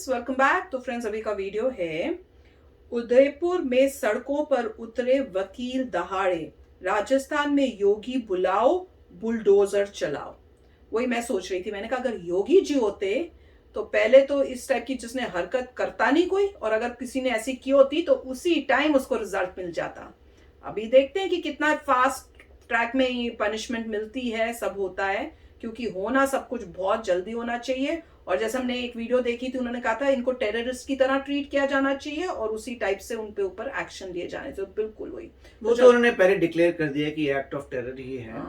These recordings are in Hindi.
Friends, welcome back. तो फ्रेंड्स, अभी का वीडियो है उदयपुर में सड़कों पर उतरे वकील दहाड़े, राजस्थान में योगी बुलाओ बुलडोजर चलाओ। वही मैं सोच रही थी, मैंने कहा अगर योगी जी होते तो पहले तो इस टाइप की जिसने हरकत करता नहीं कोई, और अगर किसी ने ऐसी की होती तो उसी टाइम उसको रिजल्ट मिल जाता। अभी देखते हैं कि कितना फास्ट ट्रैक में ये पनिशमेंट मिलती है, सब होता है, क्योंकि होना सब कुछ बहुत जल्दी होना चाहिए। और जैसे हमने एक वीडियो देखी थी, उन्होंने कहा था इनको टेररिस्ट की तरह ट्रीट किया जाना चाहिए और उसी टाइप से उन पे ऊपर एक्शन लिए जाने चाहिए। तो बिल्कुल वही वो तो उन्होंने पहले डिक्लेयर कर दिया कि एक्ट ऑफ टेरर ही है,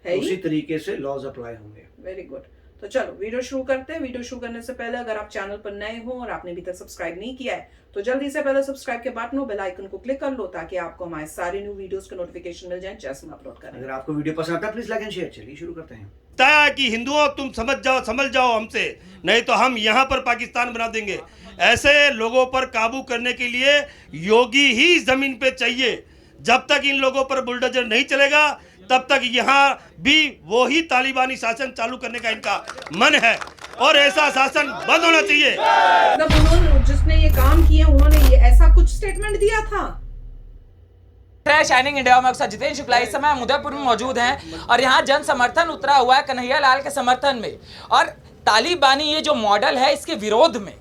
है उसी तरीके से लॉज अप्लाई होंगे। Very good. तो चलो वीडियो शुरू करते हैं। वीडियो शुरू करने से पहले अगर आप चैनल पर नए हो और आपने अभी तक सब्सक्राइब नहीं किया है तो जल्दी से पहले सब्सक्राइब के बटन बेल आइकन को क्लिक कर लो, ताकि आपको हमारे सारे न्यू वीडियोस के नोटिफिकेशन मिल जाए जैसे हम अपलोड करें। अगर आपको वीडियो पसंद आता है प्लीज लाइक एंड शेयर। चलिए शुरू करते हैं। बताया कि हिंदुओं तुम समझ जाओ हमसे, नहीं तो हम यहाँ पर पाकिस्तान बना देंगे। ऐसे लोगों पर काबू करने के लिए योगी ही जमीन पे चाहिए। जब तक इन लोगों पर बुलडोजर नहीं चलेगा तब तक यहाँ भी वो ही तालिबानी शासन चालू करने का इनका मन है, और ऐसा शासन बंद होना चाहिए। मतलब उन्होंने जिसने ये काम किए उन्होंने ये ऐसा कुछ स्टेटमेंट दिया था। शाइनिंग इंडिया में अक्सर जितेंद्र शुक्ला इस समय हम उदयपुर में मौजूद हैं और यहाँ जन समर्थन उतरा हुआ है कन्हैया लाल के समर्थन में, और तालिबानी ये जो मॉडल है इसके विरोध में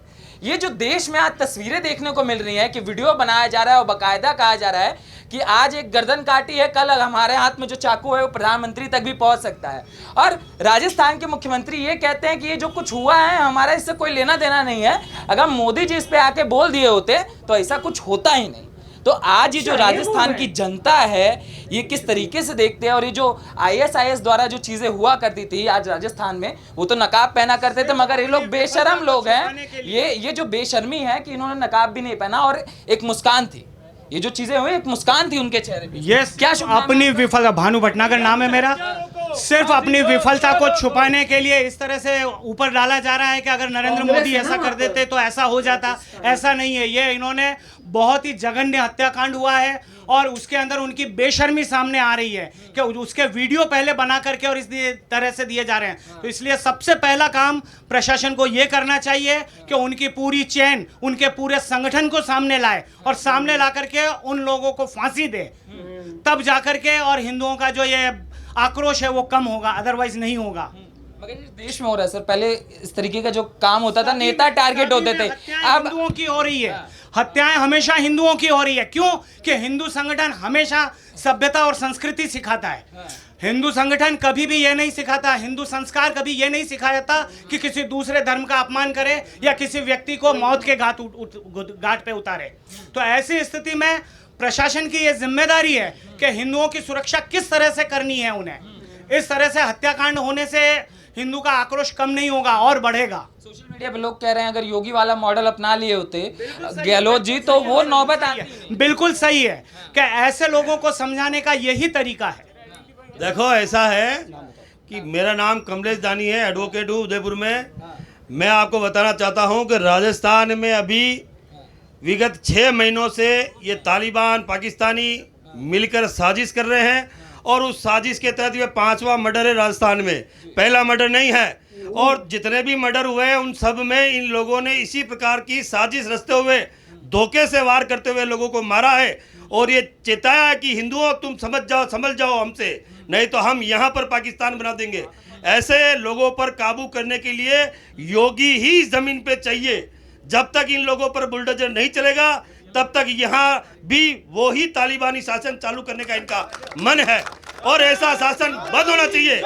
ये जो देश में आज तस्वीरें देखने को मिल रही हैं कि वीडियो बनाया जा रहा है और बाकायदा कहा जा रहा है कि आज एक गर्दन काटी है, कल हमारे हाथ में जो चाकू है वो प्रधानमंत्री तक भी पहुंच सकता है। और राजस्थान के मुख्यमंत्री ये कहते हैं कि ये जो कुछ हुआ है हमारा इससे कोई लेना देना नहीं है, अगर मोदी जी इस पे आके बोल दिए होते तो ऐसा कुछ होता ही नहीं। तो आज ये जो राजस्थान की जनता है ये किस तरीके से देखते हैं, और ये जो ISIS द्वारा जो चीजें हुआ करती थी आज राजस्थान में, वो तो नकाब पहना करते थे, मगर ये लोग बेशर्म लोग हैं। ये जो बेशर्मी है कि इन्होंने नकाब भी नहीं पहना और एक मुस्कान थी, ये जो चीजें हुई एक मुस्कान थी उनके चेहरे पे। यस, क्या अपनी विफलता, भानु भटनागर नाम है मेरा, सिर्फ अपनी विफलता को छुपाने के लिए इस तरह से ऊपर डाला जा रहा है कि अगर नरेंद्र मोदी ऐसा कर देते तो ऐसा हो जाता। ऐसा नहीं है, ये इन्होंने बहुत ही जघन्य हत्याकांड हुआ है और उसके अंदर उनकी बेशर्मी सामने आ रही है कि उसके वीडियो पहले बना करके और इस तरह से दिए जा रहे हैं। तो इसलिए सबसे पहला काम प्रशासन को यह करना चाहिए कि उनकी पूरी चेन, उनके पूरे संगठन को सामने लाए और सामने ला करके उन लोगों को फांसी दे, तब जाकर के और हिंदुओं का जो ये आक्रोश है वो कम होगा, अदरवाइज नहीं होगा। मगर देश में हो रहा है सर, पहले इस तरीके का जो काम होता था नेता टारगेट होते थे, अब हिंदुओं की हो रही है हत्याएं, हमेशा हिंदुओं की हो रही है। क्यों? कि हिंदू संगठन हमेशा सभ्यता और संस्कृति सिखाता है। हिंदू संगठन कभी भी ये नहीं सिखाता, हिंदू संस्कार कभी ये नहीं सिखाता कि किसी दूसरे धर्म का अपमान करे या किसी व्यक्ति को मौत के घाट पे उतारे। तो ऐसी स्थिति में प्रशासन की ये जिम्मेदारी है कि हिंदुओं की सुरक्षा किस तरह से करनी है उन्हें। इस तरह से हत्याकांड होने से हिंदू का आक्रोश कम नहीं होगा और बढ़ेगा। सोशल मीडिया पे लोग कह रहे हैं अगर योगी वाला मॉडल अपना लिए होते गहलोत जी तो वो नौबत आती। बिल्कुल सही है कि ऐसे लोगों को समझाने का यही तरीका है। देखो ऐसा है कि मेरा नाम कमलेश दानी है, एडवोकेट हूँ उदयपुर में। मैं आपको बताना चाहता हूँ कि राजस्थान में अभी विगत 6 महीनों से ये तालिबान पाकिस्तानी मिलकर साजिश कर रहे हैं, और उस साजिश के तहत ये 5वां मर्डर है राजस्थान में। पहला मर्डर नहीं है, और जितने भी मर्डर हुए हैं उन सब में इन लोगों ने इसी प्रकार की साजिश रचते हुए, धोखे से वार करते हुए लोगों को मारा है, और ये चेताया है कि हिंदुओं तुम समझ जाओ हमसे, नहीं तो हम यहाँ पर पाकिस्तान बना देंगे। ऐसे लोगों पर काबू करने के लिए योगी ही जमीन पे चाहिए। जब तक इन लोगों पर बुलडोजर नहीं चलेगा तब तक यहाँ भी वो ही तालिबानी शासन चालू करने का इनका मन है, और ऐसा शासन बंद होना चाहिए।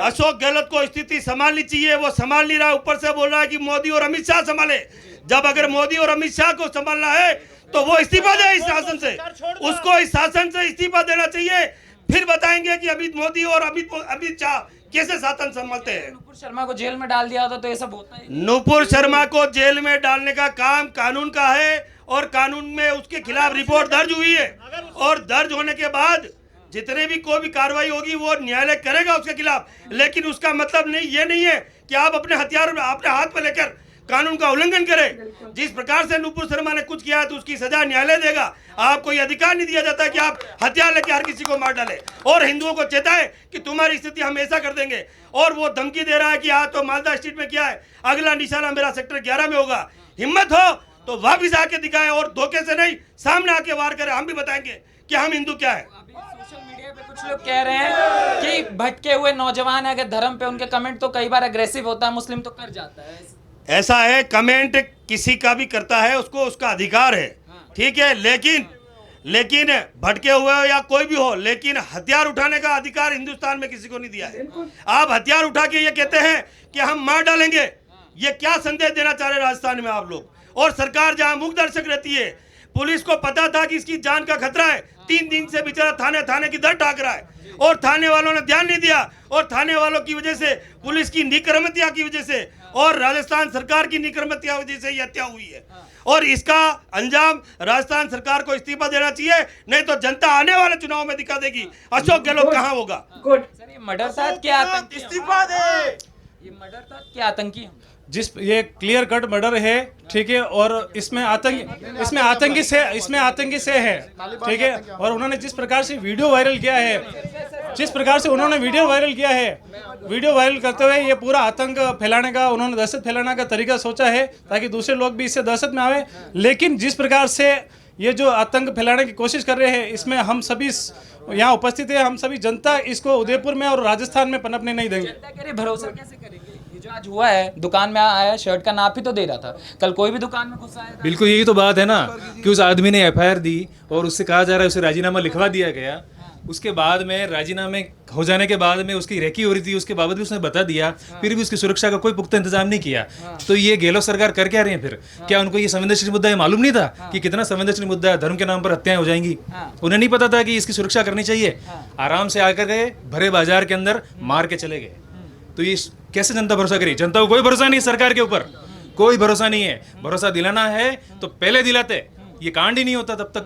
अशोक गहलोत को स्थिति संभालनी चाहिए, वो संभाल नहीं रहा, ऊपर से बोल रहा है कि मोदी और अमित शाह संभाले। जब अगर मोदी और अमित शाह को संभालना है तो वो इस्तीफा दे इस शासन से, उसको इस शासन से इस्तीफा देना चाहिए। फिर बताएंगे कि अमित मोदी और अमित शाह कैसे शासन संभालते हैं। नुपुर शर्मा को जेल में डाल दिया होता तो ये सब होता है। नुपुर शर्मा को जेल में डालने का काम कानून का है, और कानून में उसके खिलाफ रिपोर्ट दर्ज हुई है, और दर्ज होने के बाद जितने भी कोई भी कार्रवाई होगी वो न्यायालय करेगा उसके खिलाफ। लेकिन उसका मतलब ये नहीं है कि आप अपने हथियार अपने हाथ में लेकर कानून का उल्लंघन करें। जिस प्रकार से नुपुर शर्मा ने कुछ किया है तो उसकी सजा न्यायालय देगा। आपको ये अधिकार नहीं दिया जाता कि आप हथियार लेकर हर किसी को मार डालें और हिंदुओं को चेताए कि तुम्हारी स्थिति हम ऐसा कर देंगे। और वो धमकी दे रहा है कि हाँ तो मालदा स्ट्रीट में क्या है, अगला निशाना मेरा सेक्टर 11 में होगा। हिम्मत हो तो वापिस आके दिखाए और धोखे से नहीं, सामने आके वार करे। हम भी बताएंगे कि हम हिंदू क्या है। अभी सोशल मीडिया पे कुछ लोग कह रहे हैं कि भटके हुए नौजवान है, अगर धर्म पे उनके कमेंट तो कई बार अग्रेसिव होता है, मुस्लिम तो कर जाता है। ऐसा है, कमेंट किसी का भी करता है, उसको उसका अधिकार है, ठीक है, लेकिन भटके हुए हो या कोई भी हो, लेकिन हथियार उठाने का अधिकार हिंदुस्तान में किसी को नहीं दिया है। आप हथियार उठा के ये कहते हैं कि हम मार डालेंगे, ये क्या संदेश देना चाह रहे राजस्थान में आप लोग? और सरकार जहां मूक दर्शक रहती है, पुलिस को पता था कि इसकी जान का खतरा है, 3 दिन से बेचारा थाने की दर टाक रहा है और थाने वालों ने ध्यान नहीं दिया, और थाने वालों की वजह से, पुलिस की निकर्मतिया की वजह से और राजस्थान सरकार की निकर्मतिया वजह से ये हत्या हुई है। और इसका अंजाम राजस्थान सरकार को इस्तीफा देना चाहिए, नहीं तो जनता आने वाले चुनाव में दिखा देगी अशोक गहलोत कहाँ होगा। गुड। सर ये मर्डर था क्या आतंकी? इस्तीफा दे। ये मर्डर था क्या आतंकी? जिस ये क्लियर कट मर्डर है, ठीक है, और इसमें आतंकी से है, ठीक है। और उन्होंने जिस प्रकार से वीडियो वायरल किया है, वीडियो वायरल करते हुए ये पूरा आतंक फैलाने का, उन्होंने दहशत फैलाने का तरीका सोचा है ताकि दूसरे लोग भी इससे दहशत में आवे। लेकिन जिस प्रकार से ये जो आतंक फैलाने की कोशिश कर रहे हैं, इसमें हम सभी यहाँ उपस्थित है, हम सभी जनता इसको उदयपुर में और राजस्थान में पनपने नहीं देंगे। जनता कह रही भरोसा कैसे करेंगे? ये जो आज हुआ है, दुकान में आया, शर्ट का नाप ही तो दे रहा था, कल कोई भी दुकान में घुस आएगा। बिल्कुल यही तो बात है ना कि उस आदमी ने एफआईआर दी और उससे कहा जा रहा है उसे राजीनामा लिखवा दिया गया। उसके बाद में राजीनामे हो जाने के बाद में उसकी रेकी हो रही थी, उसके बावजूद भी उसने बता दिया, फिर भी उसकी सुरक्षा का कोई पुख्ता इंतजाम नहीं किया। तो ये गहलोत सरकार कर क्या रही है फिर? क्या उनको ये संवेदनशील मुद्दा है मालूम नहीं था कि कितना संवेदनशील मुद्दा है? धर्म के नाम पर हत्याएं हो जाएंगी, उन्हें नहीं पता था कि इसकी सुरक्षा करनी चाहिए? आराम से आकर के भरे बाजार के अंदर मार के चले गए। तो ये कैसे जनता भरोसा करी? जनता को कोई भरोसा नहीं सरकार के ऊपर, कोई भरोसा नहीं है। भरोसा दिलाना है तो पहले दिलाते, ये कांड ही नहीं होता तब तक।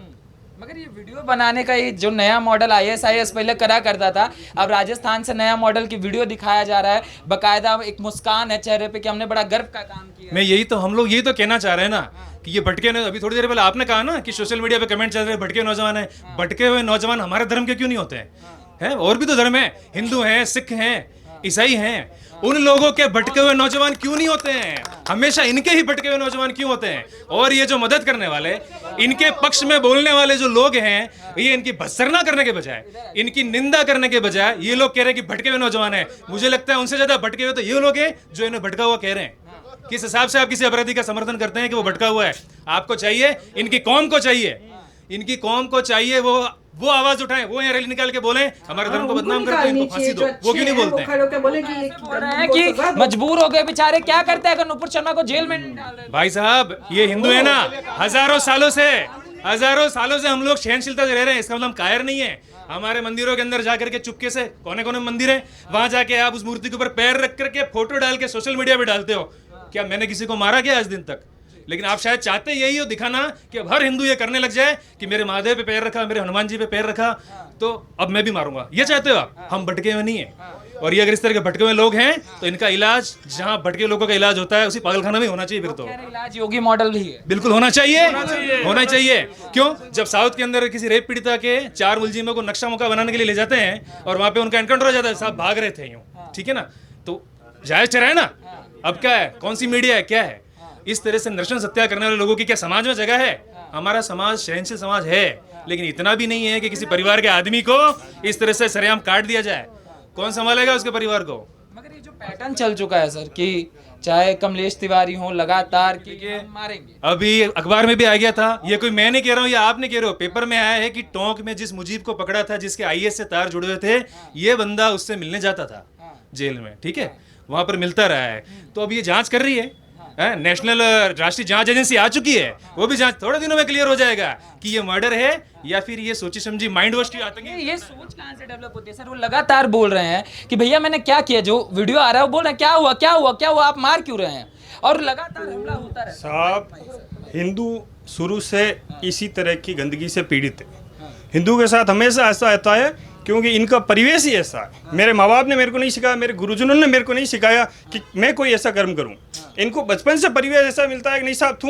मगर ये वीडियो बनाने का ये जो नया मॉडल IAS पहले करा करता था, अब राजस्थान से नया मॉडल की वीडियो दिखाया जा रहा है, बकायदा एक मुस्कान है चेहरे पे कि हमने बड़ा गर्व का काम किया। हम लोग यही तो कहना चाह रहे हैं ना कि ये भटके, अभी थोड़ी देर पहले आपने कहा ना कि सोशल मीडिया पे कमेंट चल रहे हैं भटके नौजवान है। भटके हुए नौजवान हमारे धर्म के क्यों नहीं होते हैं? और भी तो धर्म है, हिंदू हैं, सिख हैं, ईसाई हैं। उन लोगों के भटके हुए नौजवान क्यों नहीं होते हैं? हमेशा इनके ही भटके हुए नौजवान क्यों होते हैं? और ये जो मदद करने वाले, इनके पक्ष में बोलने वाले जो लोग हैं, ये इनकी भत्सरना करने के बजाय, इनकी निंदा करने के बजाय ये लोग कह रहे हैं कि भटके हुए नौजवान है। मुझे लगता है उनसे ज्यादा भटके हुए तो ये लोग हैं जो इन्हें भटका हुआ कह रहे हैं। किस हिसाब से आप किसी अपराधी का समर्थन करते हैं कि वो भटका हुआ है? आपको चाहिए, इनकी कौम को चाहिए, इनकी कौम को चाहिए वो आवाज उठाएं, वो यहाँ रैली निकाल के बोले हमारे धर्म को बदनाम करते हैं, इनको फांसी दो। वो क्यों नहीं बोलते हैं? कि मजबूर हो गए बेचारे, क्या करते हैं अगर नुपुर शर्मा को जेल में डाल रहे? भाई साहब ये हिंदू है ना, हजारों सालों से हम लोग सहनशीलता से रह रहे हैं, इसका मतलब हम कायर नहीं है। हमारे मंदिरों के अंदर जाकर के चुपके से, कोने कोने मंदिर है, वहां जाके आप उस मूर्ति के ऊपर पैर रख करके फोटो डाल के सोशल मीडिया पे डालते हो। क्या मैंने किसी को मारा क्या आज दिन तक? लेकिन आप शायद चाहते यही हो दिखाना कि अब हर हिंदू ये करने लग जाए कि मेरे महादेव पे पैर रखा, मेरे हनुमान जी पे पैर रखा, तो अब मैं भी मारूंगा। ये चाहते हो आप? हम भटके हुए नहीं है। और ये अगर इस तरह के भटके हुए लोग हैं तो इनका इलाज जहां भटके लोगों का इलाज होता है उसी पागलखाना में होना चाहिए। फिर तो इलाज योगी मॉडल ही है। बिल्कुल होना चाहिए। क्यों? जब साउथ के अंदर किसी रेप पीड़िता के 4 मुलजिमों को नक्शा मुक्का बनाने के लिए ले जाते हैं और वहां पे उनका एनकाउंटर हो जाता है, साहब भाग रहे थे यूं, ठीक है ना, तो जायज चरा है ना। अब क्या है? कौन सी मीडिया है? क्या है? इस तरह से नृशंस हत्या करने वाले लोगों की क्या समाज में जगह है? हमारा समाज सहनशील समाज है, लेकिन इतना भी नहीं है कि किसी परिवार के आदमी को इस तरह से सरेआम काट दिया जाए। कौन संभालेगा उसके परिवार को? मगर ये जो पैटर्न चल चुका है सर कि चाहे कमलेश तिवारी हो लगातार कि मारेंगे, अभी अखबार में भी आ गया था, ये कोई मैं नहीं कह रहा हूँ, ये आप नहीं कह रहे हो, पेपर में आया है कि टोंक में जिस मुजीब को पकड़ा था, जिसके IAS से तार जुड़े हुए थे, ये बंदा उससे मिलने जाता था जेल में, ठीक है, वहां पर मिलता रहा है। तो अब ये जांच कर रही है, नेशनल राष्ट्रीय जांच एजेंसी आ चुकी है, वो भी जांच थोड़े दिनों में क्लियर हो जाएगा कि ये मर्डर है या फिर ये सोची समझी माइंड वॉश की आतंकी। ये सोच कहां से डेवलप होती है सर? वो लगातार बोल रहे हैं कि भैया मैंने क्या किया, जो वीडियो आ रहा है वो बोल रहे हैं क्या हुआ, आप मार क्यों रहे हैं, और लगातार हमला होता रहता है। साहब हिंदू शुरू से इसी तरह की गंदगी से पीड़ित है। हिंदू के साथ हमेशा ऐसा होता है क्योंकि इनका परिवेश ही ऐसा है। मेरे माँ बाप ने मेरे को नहीं सिखाया, मेरे गुरुजनों ने मेरे को नहीं सिखाया कि मैं कोई ऐसा कर्म करूं। इनको बचपन से परिवेश ऐसा मिलता है कि नहीं साहब तू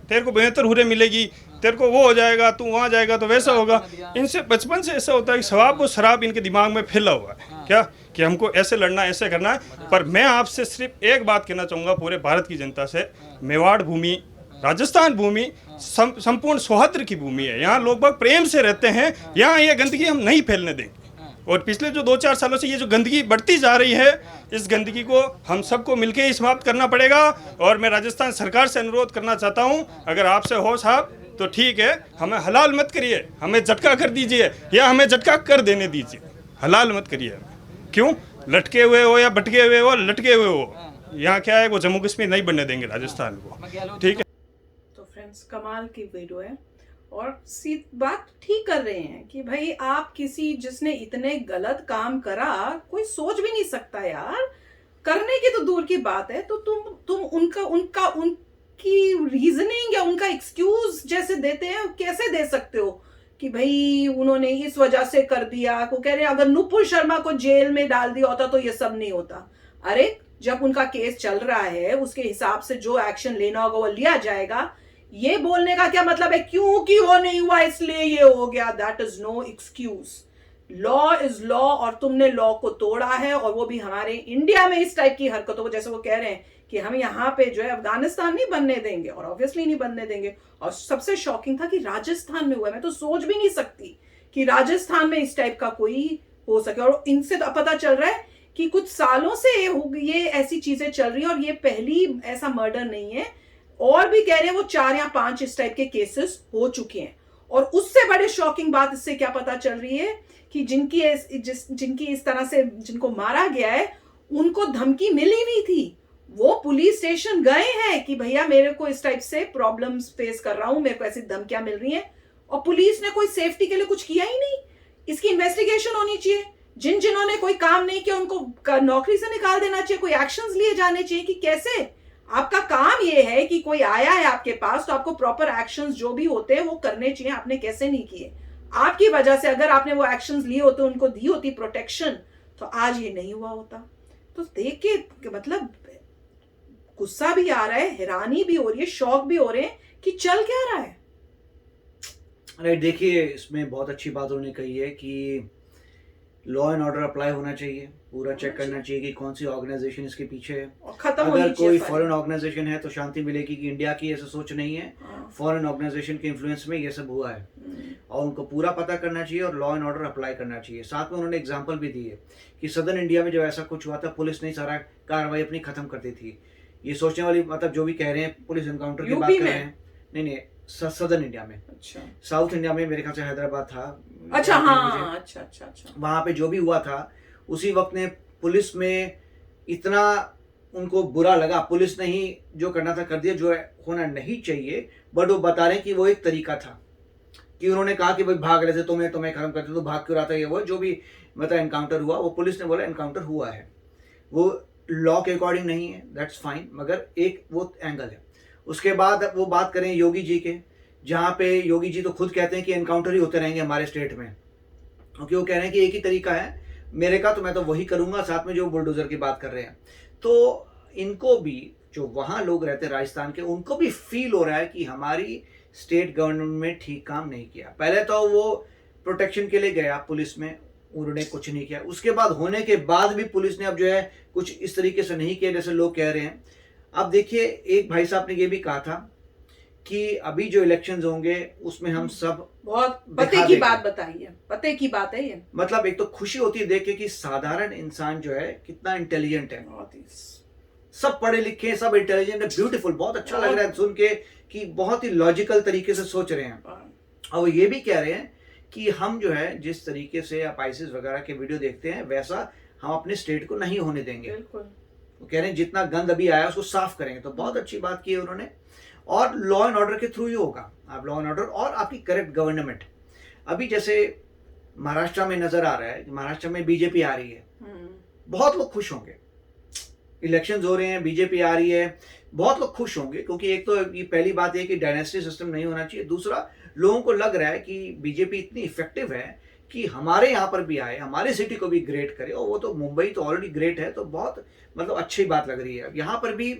तेरे को बेहतर हुरे मिलेगी, तेरे को वो हो जाएगा, तू वहाँ जाएगा तो वैसा होगा। इनसे बचपन से ऐसा होता है कि शराब वो शराब इनके दिमाग में फैला हुआ है क्या कि हमको ऐसे लड़ना है, ऐसे करना है। पर मैं आपसे सिर्फ एक बात कहना चाहूँगा पूरे भारत की जनता से, मेवाड़ भूमि राजस्थान भूमि संपूर्ण सौहार्द की भूमि है। यहाँ लोग बाग प्रेम से रहते हैं। यहाँ ये गंदगी हम नहीं फैलने देंगे। और पिछले जो 2-4 सालों से ये जो गंदगी बढ़ती जा रही है, इस गंदगी को हम सबको मिलकर ही समाप्त करना पड़ेगा। और मैं राजस्थान सरकार से अनुरोध करना चाहता हूँ, अगर आपसे हो साहब तो ठीक है, हमें हलाल मत करिए, हमें झटका कर दीजिए या हमें झटका कर देने दीजिए, हलाल मत करिए। क्यों? लटके हुए हो या भटके हुए हो, लटके हुए हो, यहाँ क्या है वो जम्मू कश्मीर नहीं बनने देंगे राजस्थान को। ठीक है। तो फ्रेंड्स, कमाल की वीडियो है और बात ठीक कर रहे हैं कि भाई आप किसी जिसने इतने गलत काम करा, कोई सोच भी नहीं सकता यार, करने की तो दूर की बात है, तो तुम उनकी रीजनिंग या उनका एक्सक्यूज जैसे देते हैं, कैसे दे सकते हो कि भाई उन्होंने इस वजह से कर दिया। को कह रहे हैं अगर नुपुर शर्मा को जेल में डाल दिया होता तो ये सब नहीं होता। अरे जब उनका केस चल रहा है, उसके हिसाब से जो एक्शन लेना होगा वो लिया जाएगा। ये बोलने का क्या मतलब है क्योंकि वो नहीं हुआ इसलिए ये हो गया? That is no excuse. Law is law और तुमने लॉ को तोड़ा है, और वो भी हमारे इंडिया में इस टाइप की हरकतों को, जैसे वो कह रहे हैं कि हम यहाँ पे जो है अफगानिस्तान नहीं बनने देंगे, और ऑब्वियसली नहीं बनने देंगे। और सबसे शॉकिंग था कि राजस्थान में हुआ। मैं तो सोच भी नहीं सकती कि राजस्थान में इस टाइप का कोई हो सके। और इनसे तो पता चल रहा है कि कुछ सालों से ये ऐसी चीजें चल रही है, और ये पहली ऐसा मर्डर नहीं है। और भी कह रहे हैं वो 4 या 5 इस टाइप के केसेस हो चुके हैं। और उससे बड़े शॉकिंग बात इससे क्या पता चल रही है कि जिनकी इस तरह से जिनको मारा गया है, उनको धमकी मिली हुई थी। वो पुलिस स्टेशन गए हैं कि भैया मेरे को इस टाइप से प्रॉब्लम्स फेस कर रहा हूं, मेरे को ऐसी धमकियां मिल रही हैं, और पुलिस ने कोई सेफ्टी के लिए कुछ किया ही नहीं। इसकी इन्वेस्टिगेशन होनी चाहिए। जिन्होंने कोई काम नहीं किया उनको नौकरी से निकाल देना चाहिए। कोई एक्शंस लिए जाने चाहिए कि कैसे आपका काम ये है कि कोई आया है आपके पास तो आपको प्रॉपर एक्शंस जो भी होते हैं वो करने चाहिए। आपने कैसे नहीं किए? आपकी वजह से अगर आपने वो एक्शंस लिए होते, उनको दी होती प्रोटेक्शन, तो आज ये नहीं हुआ होता। तो देख के मतलब गुस्सा भी आ रहा है, हैरानी भी हो रही है, शौक भी हो रहे हैं कि चल क्या रहा है। अरे देखिए, इसमें बहुत अच्छी बात उन्होंने कही है कि लॉ एंड ऑर्डर अप्लाई होना चाहिए, पूरा चेक करना चाहिए कि कौन सी ऑर्गेनाइजेशन इसके पीछे है। अगर कोई फॉरेन ऑर्गेनाइजेशन है तो शांति मिलेगी कि इंडिया की ऐसा सोच नहीं है, फॉरेन ऑर्गेनाइजेशन के इन्फ्लुएंस में ये सब हुआ है, और उनको पूरा पता करना चाहिए और लॉ एंड ऑर्डर अप्लाई करना चाहिए। साथ में उन्होंने एग्जाम्पल भी दी है कि सदर्न इंडिया में जब ऐसा कुछ हुआ था, पुलिस ने सारा कार्रवाई अपनी खत्म कर दी थी। ये सोचने वाली, मतलब जो भी कह रहे हैं पुलिस एनकाउंटर की बात कर रहे हैं, नहीं सदर्न इंडिया में। अच्छा, साउथ इंडिया में मेरे ख्याल से हैदराबाद था। अच्छा, हाँ, अच्छा। वहां पे जो भी हुआ था उसी वक्त ने पुलिस में इतना उनको बुरा लगा, पुलिस ने ही जो करना था कर दिया, जो होना नहीं चाहिए। बट वो बता रहे हैं कि वो एक तरीका था कि उन्होंने कहा कि भाई भाग रहे थे, तुम्हें खत्म करते तो भाग क्यों रहा था, ये वो जो भी मतलब एनकाउंटर हुआ, वो पुलिस ने बोला एनकाउंटर हुआ है, वो लॉ के अकॉर्डिंग नहीं है, दैट्स फाइन, मगर एक वो एंगल है। उसके बाद वो बात करें योगी जी के, जहाँ पे योगी जी तो खुद कहते हैं कि एनकाउंटर ही होते रहेंगे हमारे स्टेट में, क्योंकि वो कह रहे हैं कि एक ही तरीका है मेरे का, तो मैं तो वही करूंगा। साथ में जो बुलडोजर की बात कर रहे हैं, तो इनको भी, जो वहाँ लोग रहते हैं राजस्थान के, उनको भी फील हो रहा है कि हमारी स्टेट गवर्नमेंट में ठीक काम नहीं किया। पहले तो वो प्रोटेक्शन के लिए गया पुलिस में, उन्होंने कुछ नहीं किया। उसके बाद होने के बाद भी पुलिस ने अब जो है कुछ इस तरीके से नहीं किया जैसे लोग कह रहे हैं। अब देखिए, एक भाई साहब ने ये भी कहा था कि अभी जो इलेक्शंस होंगे उसमें हम सब बहुत पते की बात बताई है, पते की बात है ये। मतलब एक तो खुशी होती है देख के कि साधारण इंसान जो है कितना इंटेलिजेंट है, सब पढ़े लिखे, सब इंटेलिजेंट है, ब्यूटीफुल, बहुत अच्छा लग रहा है सुन के कि बहुत ही लॉजिकल तरीके से सोच रहे हैं। और वो ये भी कह रहे हैं कि हम जो है जिस तरीके से आप आईसीस वगैरह के वीडियो देखते हैं वैसा हम अपने स्टेट को नहीं होने देंगे। वो कह रहे हैं जितना गंद अभी आया उसको साफ करेंगे। तो बहुत अच्छी बात की है उन्होंने, और लॉ एंड ऑर्डर के थ्रू ही होगा। आप लॉ एंड ऑर्डर और आपकी करेक्ट गवर्नमेंट, अभी जैसे महाराष्ट्र में नजर आ रहा है कि महाराष्ट्र में बीजेपी आ रही है, बहुत लोग खुश होंगे। इलेक्शंस हो रहे हैं, बीजेपी आ रही है, बहुत लोग खुश होंगे, क्योंकि एक तो ये पहली बात है कि डायनेस्टी सिस्टम नहीं होना चाहिए। दूसरा, लोगों को लग रहा है कि बीजेपी इतनी इफेक्टिव है कि हमारे यहाँ पर भी आए, हमारी सिटी को भी ग्रेट करे, और वो तो मुंबई तो ऑलरेडी ग्रेट है, तो बहुत मतलब अच्छी बात लग रही है। अब यहाँ पर भी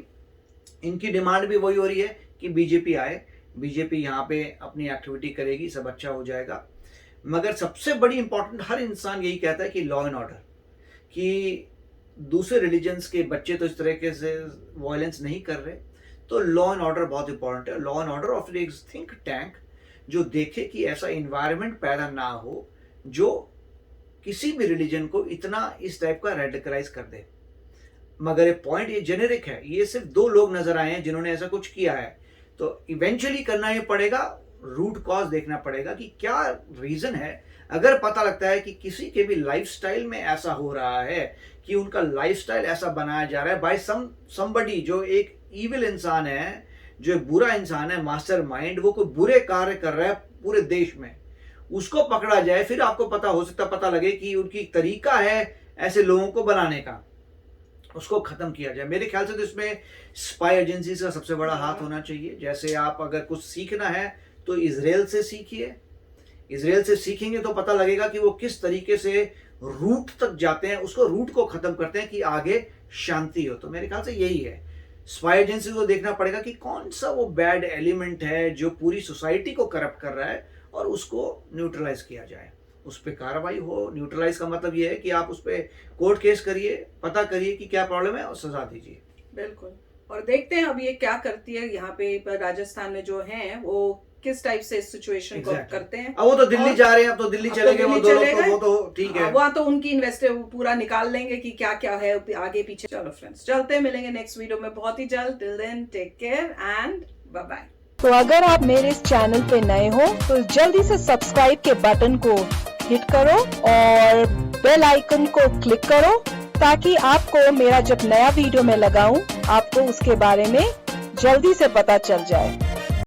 इनकी डिमांड भी वही हो रही है कि बीजेपी आए, बीजेपी यहाँ पे अपनी एक्टिविटी करेगी, सब अच्छा हो जाएगा। मगर सबसे बड़ी इंपॉर्टेंट, हर इंसान यही कहता है कि लॉ एंड ऑर्डर, कि दूसरे रिलीजन्स के बच्चे तो इस तरीके से वायलेंस नहीं कर रहे, तो लॉ एंड ऑर्डर बहुत इंपॉर्टेंट है। लॉ एंड ऑर्डर ऑफ एक थिंक टैंक जो देखे कि ऐसा इन्वायरमेंट पैदा ना हो जो किसी भी रिलीजन को इतना इस टाइप का रेडिकलाइज कर दे। मगर ये पॉइंट ये जेनेरिक है, ये सिर्फ 2 लोग नजर आए हैं जिन्होंने ऐसा कुछ किया है। तो इवेंचुअली करना ये पड़ेगा, रूट कॉज देखना पड़ेगा कि क्या रीजन है। अगर पता लगता है कि किसी के भी लाइफस्टाइल में ऐसा हो रहा है कि उनका लाइफस्टाइल ऐसा बनाया जा रहा है बाय समबडी जो एक इविल इंसान है, जो एक बुरा इंसान है, मास्टर माइंड, वो कोई बुरे कार्य कर रहा है पूरे देश में, उसको पकड़ा जाए, फिर आपको पता लगे कि उनकी तरीका है ऐसे लोगों को बनाने का, उसको खत्म किया जाए। मेरे ख्याल से तो इसमें स्पाई एजेंसी का सबसे बड़ा हाथ होना चाहिए। जैसे आप अगर कुछ सीखना है तो इजराइल से सीखिए, इजराइल से सीखेंगे तो पता लगेगा कि वो किस तरीके से रूट तक जाते हैं, उसको रूट को खत्म करते हैं कि आगे शांति हो। तो मेरे ख्याल से यही है, स्पाई एजेंसी को देखना पड़ेगा कि कौन सा वो बैड एलिमेंट है जो पूरी सोसाइटी को करप्ट कर रहा है और उसको न्यूट्रलाइज किया जाए, उस पर कार्रवाई हो। न्यूट्रलाइज का मतलब ये है कि आप उस पर कोर्ट केस करिए, पता करिए कि क्या प्रॉब्लम है और सजा दीजिए। बिल्कुल। और देखते हैं अब ये क्या करती है यहाँ पे राजस्थान में जो है वो किस टाइप से इस सिचुएशन को करते हैं। अब वो तो दिल्ली जा रहे हैं, अब तो दिल्ली चले गए वो 2 लोग, तो वो तो ठीक है, वहाँ तो उनकी इन्वेस्टर पूरा निकाल लेंगे कि क्या क्या है आगे पीछे। चलो फ्रेंड्स, चलते हैं, मिलेंगे नेक्स्ट वीडियो में बहुत ही जल्द। Till then take care and bye bye. तो अगर आप मेरे इस चैनल पे नए हो तो जल्दी से सब्सक्राइब के बटन को हिट करो और बेल आइकन को क्लिक करो ताकि आपको मेरा जब नया वीडियो मैं लगाऊं आपको उसके बारे में जल्दी से पता चल जाए।